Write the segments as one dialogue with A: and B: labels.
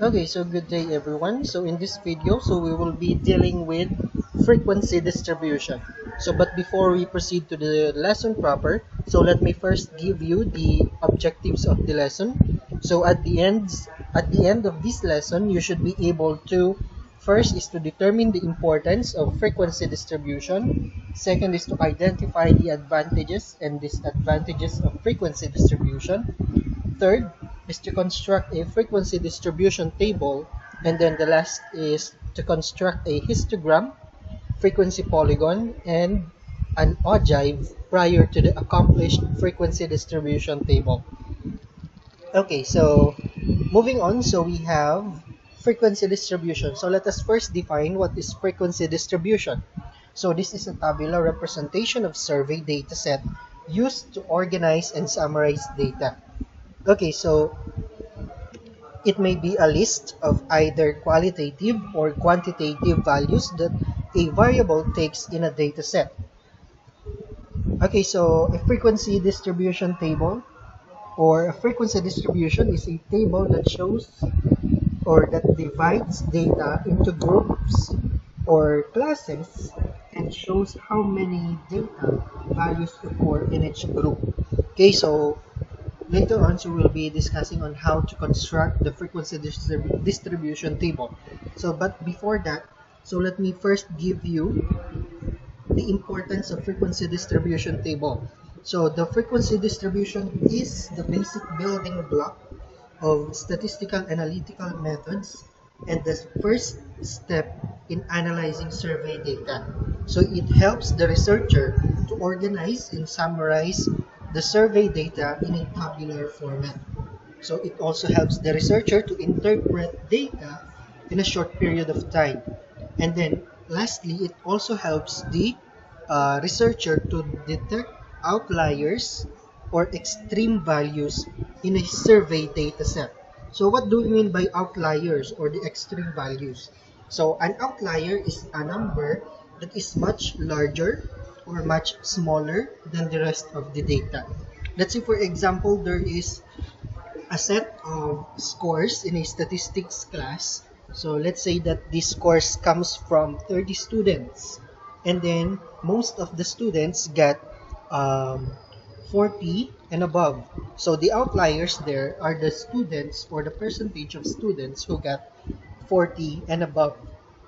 A: Okay, so good day everyone. So in this video, we will be dealing with frequency distribution. But before we proceed to the lesson proper, let me first give you the objectives of the lesson. So at the end of this lesson, you should be able to first is to determine the importance of frequency distribution. Second is to identify the advantages and disadvantages of frequency distribution. Third is to construct a frequency distribution table, and then the last is to construct a histogram, frequency polygon, and an ogive prior to the accomplished frequency distribution table. Okay, so moving on, we have frequency distribution. So let us first define what is frequency distribution. So this is a tabular representation of survey dataset used to organize and summarize data. Okay, so it may be a list of either qualitative or quantitative values that a variable takes in a data set. Okay, so a frequency distribution table or a frequency distribution is a table that shows or that divides data into groups or classes and shows how many data values occur in each group. Okay, so later on, we'll be discussing on how to construct the frequency distribution table. But before that, let me first give you the importance of frequency distribution table. So the frequency distribution is the basic building block of statistical analytical methods and the first step in analyzing survey data. So it helps the researcher to organize and summarize the survey data in a tabular format. So it also helps the researcher to interpret data in a short period of time. And then lastly, it also helps the researcher to detect outliers or extreme values in a survey data set. So what do we mean by outliers or the extreme values? So an outlier is a number that is much larger or much smaller than the rest of the data. Let's say, for example, there is a set of scores in a statistics class. So let's say that this scores comes from 30 students, and then most of the students get 40 and above. So the outliers there are the students or the percentage of students who got 40 and above.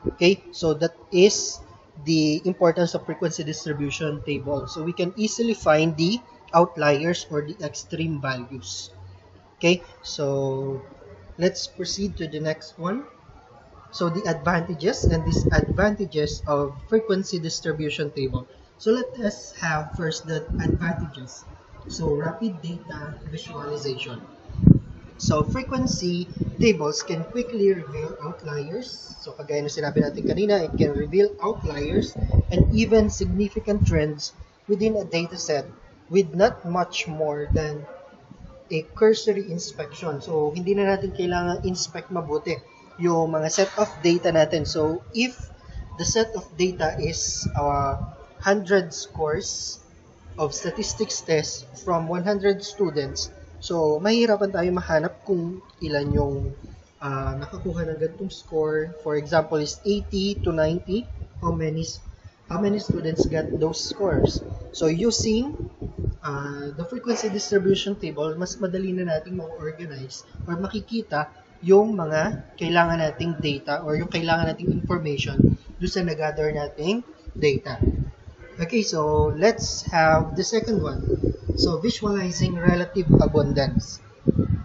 A: Okay, so that is the importance of frequency distribution table. So we can easily find the outliers or the extreme values. Okay, so let's proceed to the next one. So the advantages and disadvantages of frequency distribution table. So let us have first the advantages. So rapid data visualization. So frequency tables can quickly reveal outliers. So kagaya na sinabi natin kanina, it can reveal outliers and even significant trends within a dataset with not much more than a cursory inspection. So hindi na natin kailangan inspect mabuti yung mga set of data natin. So if the set of data is 100 scores of statistics test from 100 students, so mahirapan tayo mahanap kung ilan yung nakakuha ng ganitong score. For example, is 80 to 90. How many students got those scores? So using the frequency distribution table, mas madali na nating ma-organize or makikita yung mga kailangan nating data or yung kailangan nating information doon sa nag-gather nating data. Okay, so let's have the second one. So visualizing relative abundance.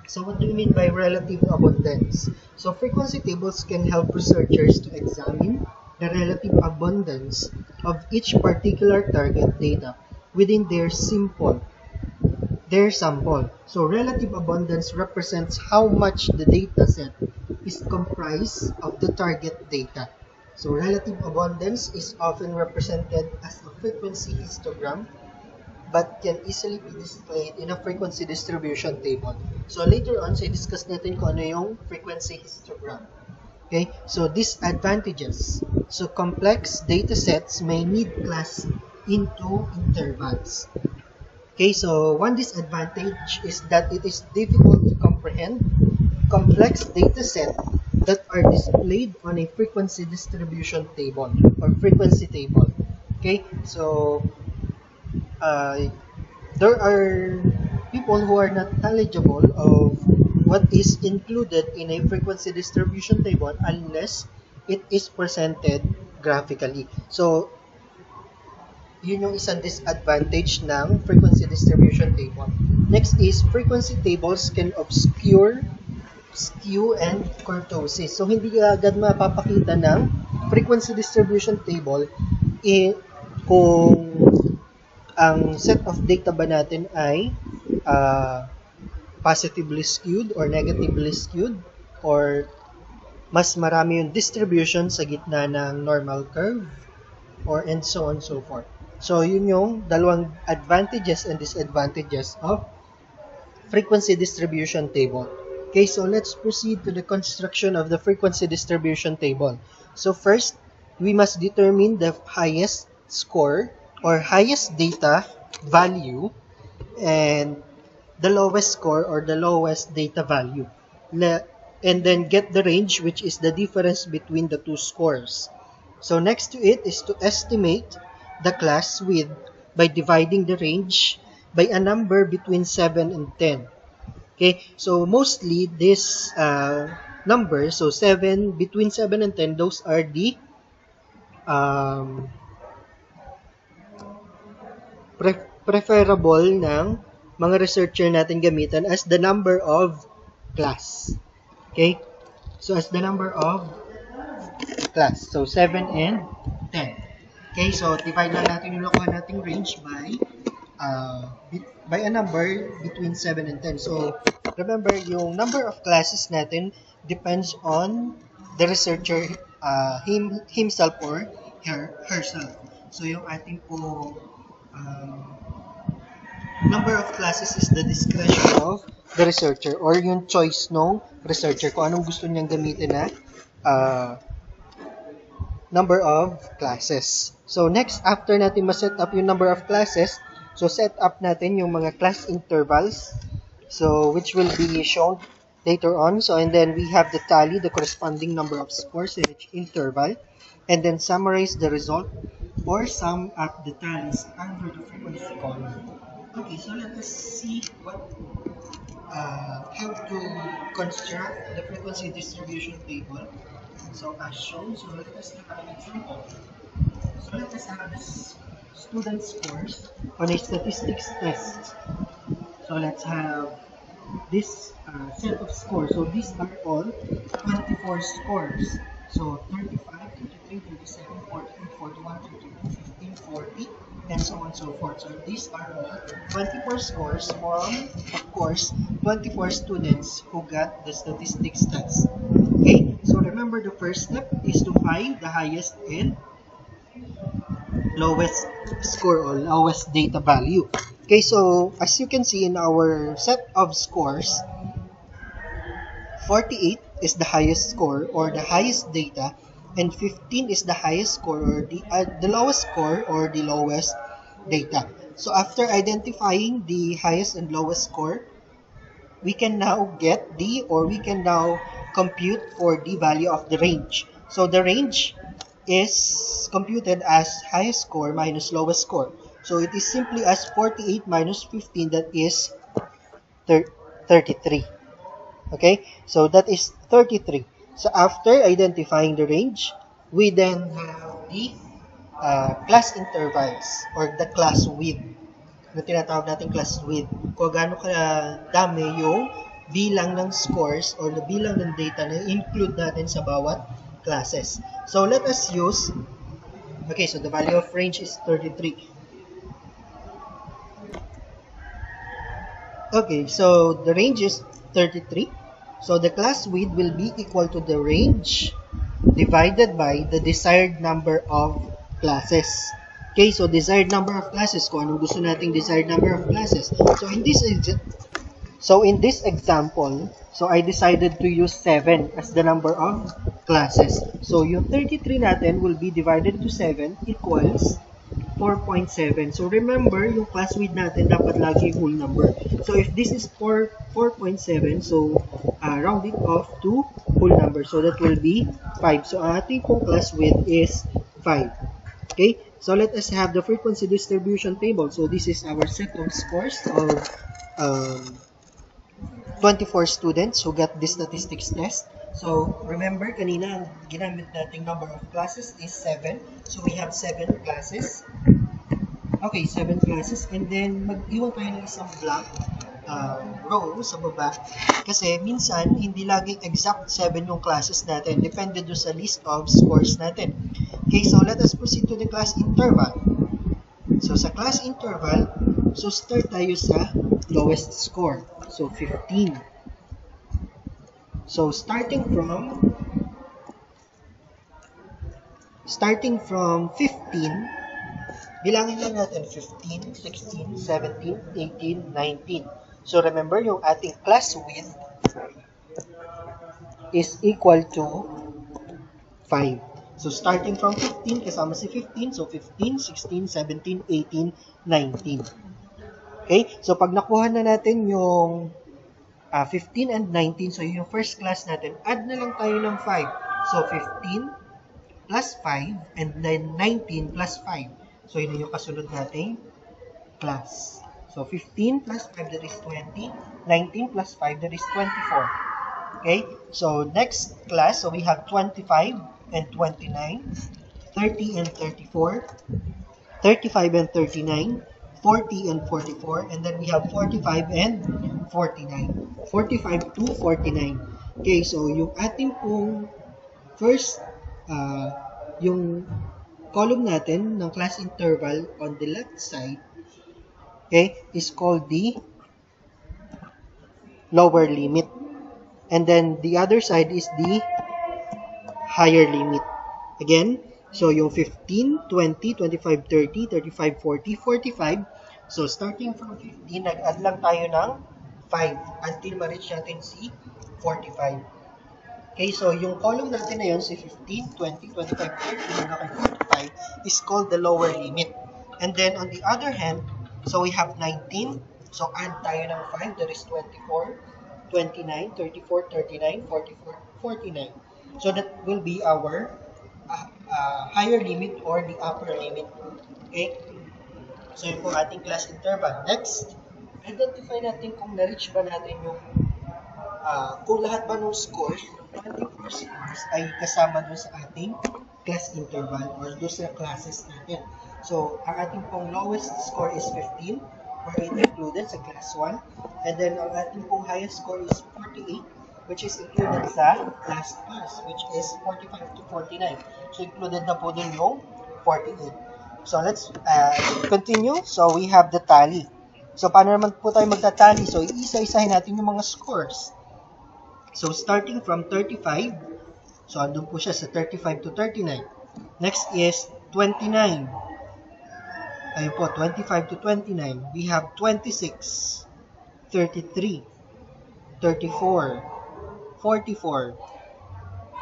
A: So what do you mean by relative abundance? So frequency tables can help researchers to examine the relative abundance of each particular target data within their sample. So relative abundance represents how much the data set is comprised of the target data. So relative abundance is often represented as a frequency histogram but can easily be displayed in a frequency distribution table. So later on, discuss natin kung ano yung frequency histogram. Okay, so disadvantages. So complex data sets may need class into intervals. Okay, so one disadvantage is that it is difficult to comprehend complex data set that are displayed on a frequency distribution table or frequency table. Okay, so there are people who are not knowledgeable of what is included in a frequency distribution table unless it is presented graphically. So, yun yung isang disadvantage ng frequency distribution table. Next is frequency tables can obscure skew and kurtosis. So, hindi ka agad mapapakita ng frequency distribution table kung ang set of data ba natin ay positively skewed or negatively skewed or mas marami yung distribution sa gitna ng normal curve or and so on and so forth. So, yun yung dalawang advantages and disadvantages of frequency distribution table. Okay, so let's proceed to the construction of the frequency distribution table. So, first, we must determine the highest score or highest data value and the lowest score or the lowest data value. And then get the range, which is the difference between the two scores. So next to it is to estimate the class width by dividing the range by a number between 7 and 10. Okay, so mostly this number, so 7, between 7 and 10, those are the preferable ng mga researcher natin gamitan as the number of class. Okay? So, as the number of class. So, 7 and 10. Okay? So, divide lang natin yung nakuha nating range by a number between 7 and 10. So, remember, yung number of classes natin depends on the researcher himself or herself. So, yung ating po number of classes is the discretion of the researcher or yung choice ng researcher kung anong gusto niyang gamitin na number of classes. So, next, after natin ma-set up yung number of classes, so set up natin yung mga class intervals, so which will be shown later on. So, and then we have the tally, the corresponding number of scores in each interval, and then summarize the result or sum up the tallies under the frequency column. Okay, so let us see how to construct the frequency distribution table. So as shown, so let us have an example. So let us have this student scores on a statistics test. So let's have this set of scores. So these are all 24 scores. So 35, 33, 37, 14, 41, 32, 15, 40, and so on and so forth. So these are all 24 scores from, of course, 24 students who got the statistics test. Okay, so remember the first step is to find the highest and lowest score or lowest data value. Okay, so as you can see in our set of scores, 48 is the highest score or the highest data, and 15 is the highest score or the lowest score or the lowest data. So after identifying the highest and lowest score, we can now we can now compute for the value of the range. So the range is computed as highest score minus lowest score. So it is simply as 48 minus 15, that is 33. Okay, so that is 33. So after identifying the range, we then have the class intervals or the class width na tinatawag natin class width. Kung gaano kadami yung bilang ng scores or the bilang ng data na include natin sa bawat classes. So let us use, okay, so the value of range is 33. Okay, so the range is 33. So the class width will be equal to the range divided by the desired number of classes. Okay, so desired number of classes, kung anong gusto nating desired number of classes. So in this example, so I decided to use 7 as the number of classes. So yung 33 natin will be divided to 7 equals 4.7. So remember, yung class width natin dapat lagi whole number. So if this is 4.7, so round it off to whole number. So that will be 5. So ating pong class width is 5. Okay? So let us have the frequency distribution table. So this is our set of scores of 24 students who got this statistics test. So remember, kanina ang ginamit nating number of classes is 7. So we have 7 classes. Okay, 7 classes. And then mag-iwan tayo ng isang blank row sa baba. Kasi minsan, hindi laging exact 7 yung classes natin. Depende doon sa list of scores natin. Okay, so let us proceed to the class interval. So sa class interval, so start tayo sa lowest score. So 15. So starting from 15, bilangin lang natin 15, 16, 17, 18, 19. So remember, yung ating class width is equal to 5. So starting from 15, kasama si 15, so 15, 16, 17, 18, 19. Okay? So pag nakuha na natin yung 15 and 19, so yung first class natin, add na lang tayo ng 5. So 15 plus 5 and then 19 plus 5. So yun yung kasunod nating class. So 15 plus 5, that is 20. 19 plus 5, that is 24. Okay? So next class, so we have 25 and 29, 30 and 34, 35 and 39, 40 and 44, and then we have 45 and 49. 45 to 49. Okay, so yung ating pong first, yung column natin ng class interval on the left side, okay, is called the lower limit. And then the other side is the higher limit. Again, so yung 15, 20, 25, 30, 35, 40, 45. So starting from 15, nag-add lang tayo ng 5 until ma-reach natin si 45. Okay, so yung column natin na yun, si 15, 20, 25, 30, hanggang 45 is called the lower limit. And then on the other hand, so we have 19. So add tayo ng 5, that is 24, 29, 34, 39, 44, 49. So that will be our higher limit or the upper limit. Okay? So yun po ating class interval. Next, identify natin kung na-reach ba natin yung kung lahat ba ng scores, yung ating scores ay kasama dun sa ating class interval or dun sa classes natin. So, ang ating pong lowest score is 15 or it included sa class 1. And then, ang ating pong highest score is 48, which is included sa last class, which is 45 to 49. So, included na po din yung 48. So, let's continue. So, we have the tally. So, paano naman po tayo magtatally? So, iisa-isahin natin yung mga scores. So, starting from 35, so, andun po siya sa 35 to 39. Next is 29. Ayun po, 25 to 29. We have 26, 33, 34, 44,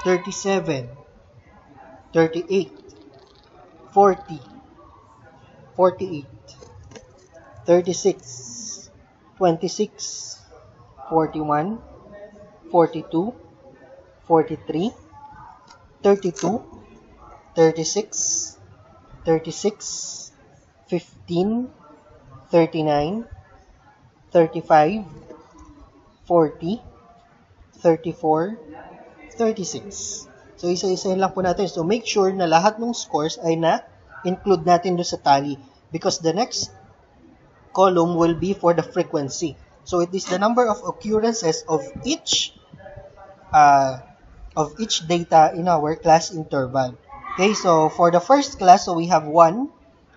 A: 37, 38, 40, 48, 36, 26, 41, 42, 43, 32, 36, 36, 15, 39, 35, 40, 34, 36. So, isa-isahin lang po natin. So, make sure na lahat ng scores ay na-include natin doon sa tally because the next column will be for the frequency. So, it is the number of occurrences of each data in our class interval. Okay, so for the first class, so we have 1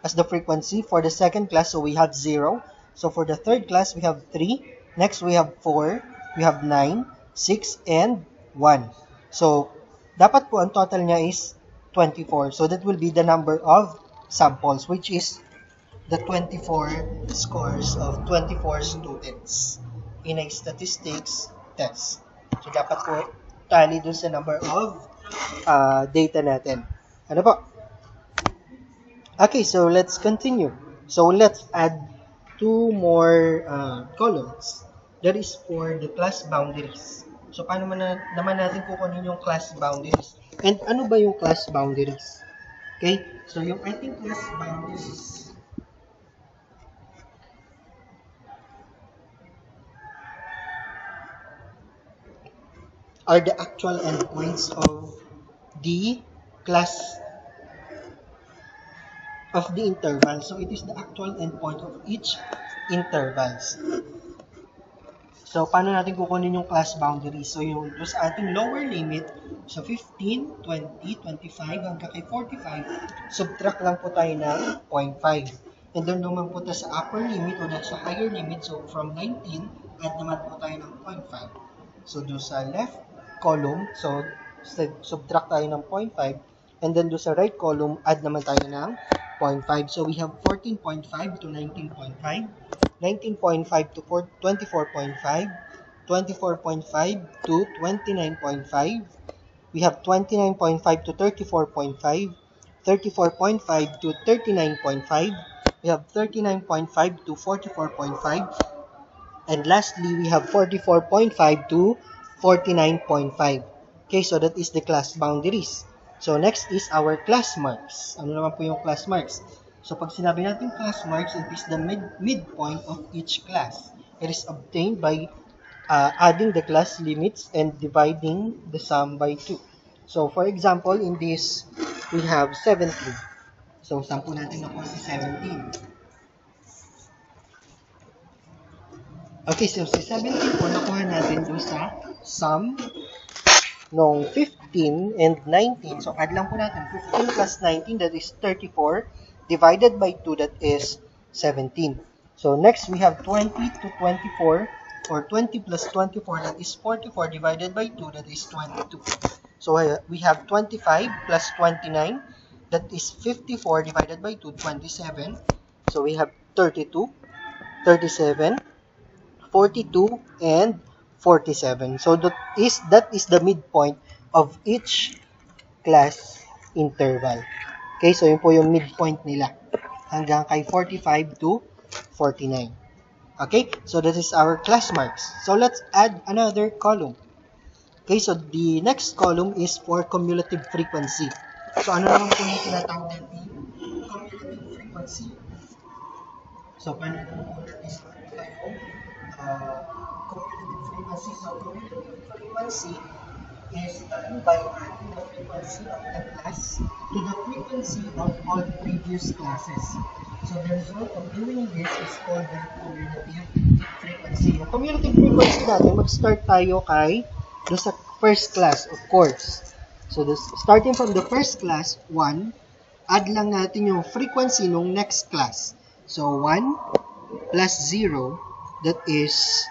A: as the frequency. For the second class, so we have 0. So for the third class, we have 3. Next, we have 4. We have 9, 6, and 1. So, dapat po ang total niya is 24. So that will be the number of samples, which is the 24 scores of 24 students in a statistics test. So, dapat po tally dun sa number of data natin. Ano po? Okay, so let's continue. So let's add two more columns. That is for the class boundaries. So paano naman natin kukunin yung class boundaries? And ano ba yung class boundaries? Okay, so yung ating class boundaries are the actual endpoints of the class of the interval. So it is the actual endpoint of each intervals. So, paano natin kukunin yung class boundary? So, yung sa ating lower limit, so 15, 20, 25, hanggang kay 45, subtract lang po tayo ng 0.5. And then naman po tayo sa upper limit o sa higher limit, so from 19, add naman po tayo ng 0.5. So, doon sa left column, so subtract tayo ng 0.5. And then doon sa right column, add naman tayo ng 0.5. So, we have 14.5 to 19.5. 19.5 to 24.5, 24.5 to 29.5. We have 29.5 to 34.5, 34.5 to 39.5. We have 39.5 to 44.5. And lastly, we have 44.5 to 49.5. Okay, so that is the class boundaries. So next is our class marks. Ano naman po yung class marks? So pag sinabi natin class marks, it is the midpoint of each class. It is obtained by adding the class limits and dividing the sum by 2. So for example, in this, we have 17. So saan po natin nakuha si 17? Okay, so si 17 po, nakuha natin doon sa sum nung 15 and 19. So, add lang po natin. 15 plus 19, that is 34, divided by 2, that is 17. So, next, we have 20 to 24, or 20 plus 24, that is 44, divided by 2, that is 22. So, we have 25 plus 29, that is 54, divided by 2, 27. So, we have 32, 37, 42, and 47. So that is the midpoint of each class interval. Okay, so yun po yung midpoint nila hanggang kay 45 to 49. Okay, so that is our class marks. So let's add another column. Okay, so the next column is for cumulative frequency. So ano naman po yung tinatawag natin cumulative frequency? So paano natin po natin cumulative frequency. So cumulative frequency is done by adding the frequency of the class to the frequency of all previous classes. So the result of doing this is called the cumulative frequency. Yung cumulative frequency natin, mag-start tayo kay do sa first class, of course. So starting from the first class, 1, add lang natin yung frequency nung next class. So 1 plus 0, that is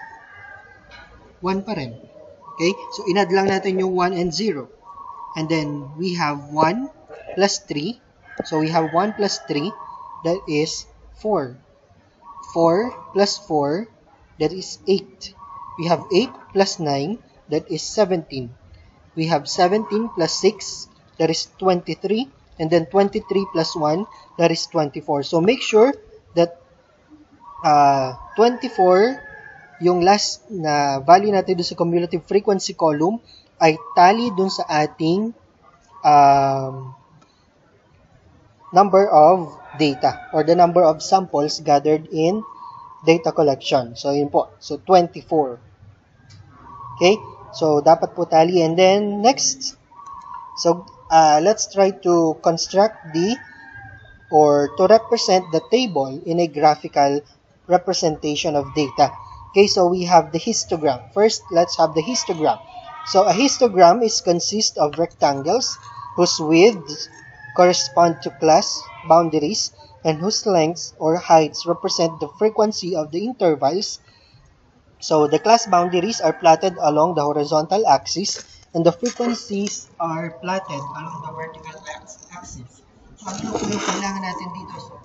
A: 1 pa rin. Okay? So, in-add lang natin yung 1 and 0. And then, we have 1 plus 3. So, we have 1 plus 3. That is 4. 4 plus 4. That is 8. We have 8 plus 9. That is 17. We have 17 plus 6. That is 23. And then, 23 plus 1. That is 24. So, make sure that 24 yung last na value natin doon sa cumulative frequency column ay tally doon sa ating number of data or the number of samples gathered in data collection. So, yun po. So, 24. Okay? So, dapat po tally. And then, next. So, let's try to construct or to represent the table in a graphical representation of data. Okay, so we have the histogram. First, let's have the histogram. So a histogram consists of rectangles whose widths correspond to class boundaries and whose lengths or heights represent the frequency of the intervals. So the class boundaries are plotted along the horizontal axis and the frequencies are plotted along the vertical axis. So ano po yung kailangan natin dito? So,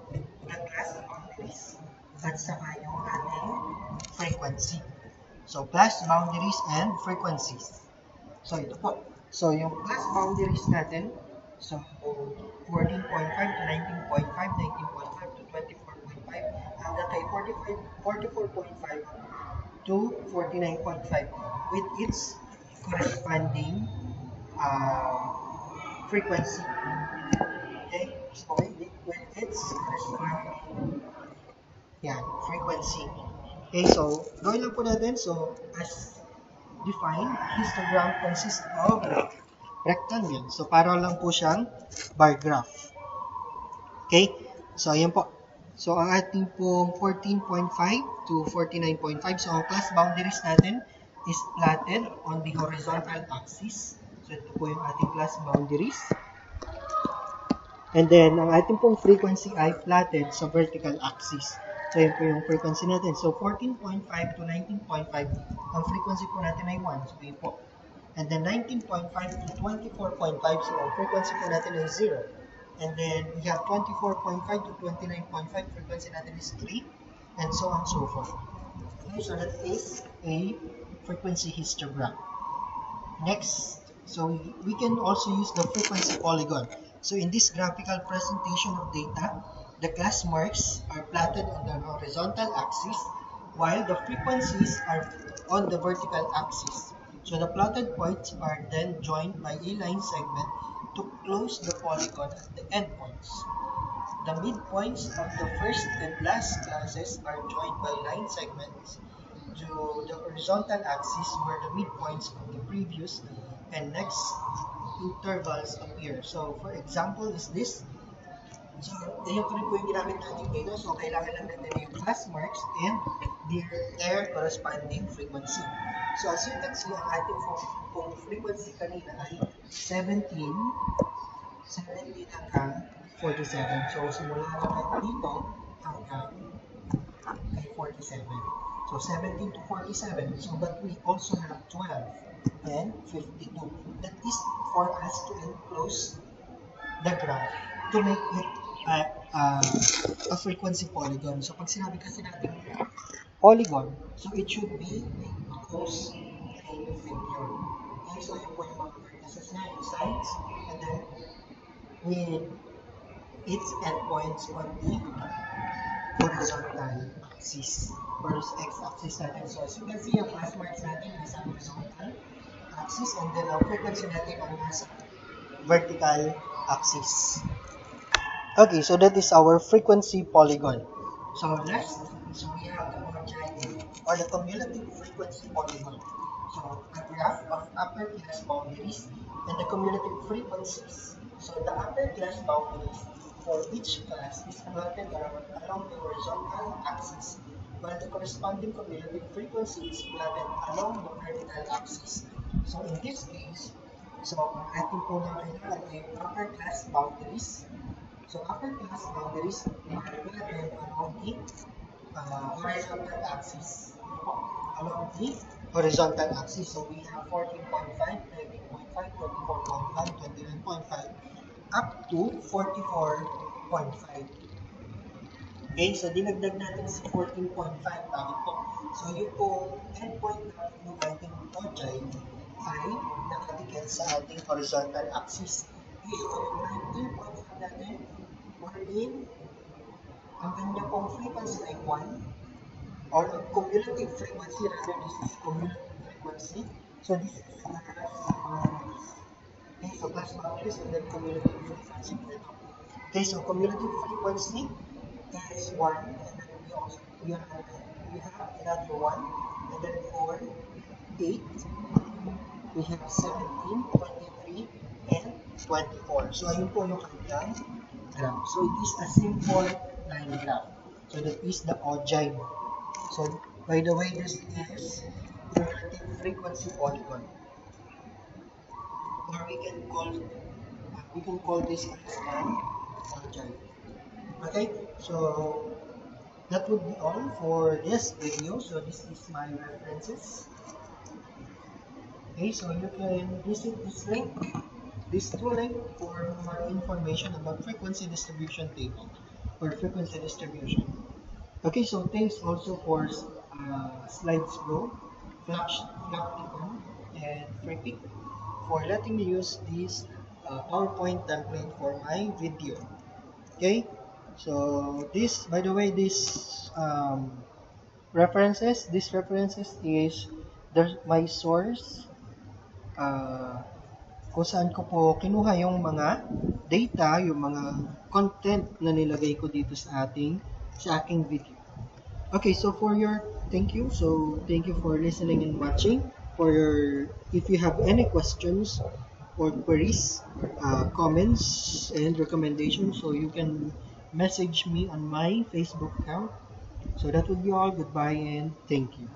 A: the class boundaries at saka yung ating frequency. So, class boundaries and frequencies. So, ito po. So, yung class boundaries natin, So 14.5 to 19.5, 19.5 to 24.5, hanggang kay 45, 44.5 to 49.5 with its corresponding frequency. Okay, so with its corresponding frequency. Okay, so gawin lang po natin. So as defined, histogram consists of rectangle. So para lang po siyang bar graph. Okay, so ayan po. So ang ating pong 14.5 to 49.5, so ang class boundaries natin is plotted on the horizontal axis. So ito po yung ating class boundaries. And then, ang ating pong frequency ay plotted sa vertical axis. So, yun po yung frequency natin. So, 14.5 to 19.5, ang frequency po natin ay 1. So, yun po. And then, 19.5 to 24.5, so ang frequency po natin ay 0. And then, we have 24.5 to 29.5, frequency natin is 3. And so on and so forth. Okay, so that is a frequency histogram. Next, so we can also use the frequency polygon. So in this graphical presentation of data, the class marks are plotted on the horizontal axis, while the frequencies are on the vertical axis. So the plotted points are then joined by a line segment to close the polygon at the endpoints. The midpoints of the first and last classes are joined by line segments to the horizontal axis where the midpoints of the previous and next intervals appear. So, for example, is this. So, yan po rin po yung ginamit natin dito. So, kailangan lang natin yung class marks and their corresponding frequency. So, as you can see, ang ating pong frequency kanina ay 17 hanggang 47. So, simula natin dito hanggang 47. So, 17 to 47. So, but we also have 12 and 52. That is for us to enclose the graph to make it a frequency polygon. So, pag sinabi kasi natin polygon, so it should be a closed figure. Okay, so yun po yung mga vertices niya, yung sides, and then with its endpoints on the horizontal axis or x-axis natin. So as you can see, ang class marks natin is ang horizontal axis and then ang frequency natin ang nasa vertical axis. Okay, so that is our frequency polygon. So next, so we have the objective or the cumulative frequency polygon. So a graph of upper class boundaries and the cumulative frequencies. So the upper class boundaries for each class is plotted along the horizontal axis, while the corresponding cumulative frequency is plotted along the vertical axis. So in this case, so ang ating po na kailangan ay upper class boundaries. So upper class boundaries are plotted along the horizontal axis. Along the horizontal axis, so we have 14.5, 19.5, 24.5, 29.5, up to 44.5. Okay, so dinagdag natin si 14.5 bakit po? So yung po endpoint ng ating ogive ay nakadikit sa ating horizontal axis. Okay, so yung 19.5 natin, wherein ang kanya pong frequency ay 1 or cumulative frequency, rather this is cumulative frequency. So this is class boundaries. Okay, so class boundaries and then cumulative frequency. Okay, so cumulative frequency is 1, and then we have another 1, and then 4, 8, we have 17, 23, and 24. So ayun po yung kanilang graph. So it is a simple line graph. So that is the ogive. So by the way, this is cumulative frequency polygon. Or we can call this as an ogive. Okay, so that would be all for this video. So this is my references. Okay, so you can visit this two link for more information about frequency distribution table or frequency distribution. Okay, so thanks also for Slides Pro, Flapticon, and Freepik for letting me use these PowerPoint template for my video. Okay, so this, by the way, this references is my source, kung saan ko po kinuha yung mga data, yung mga content na nilagay ko dito sa aking video. Okay, so thank you. So thank you for listening and watching. If you have any questions or queries, comments, and recommendations, so you can message me on my Facebook account. So that would be all. Goodbye and thank you.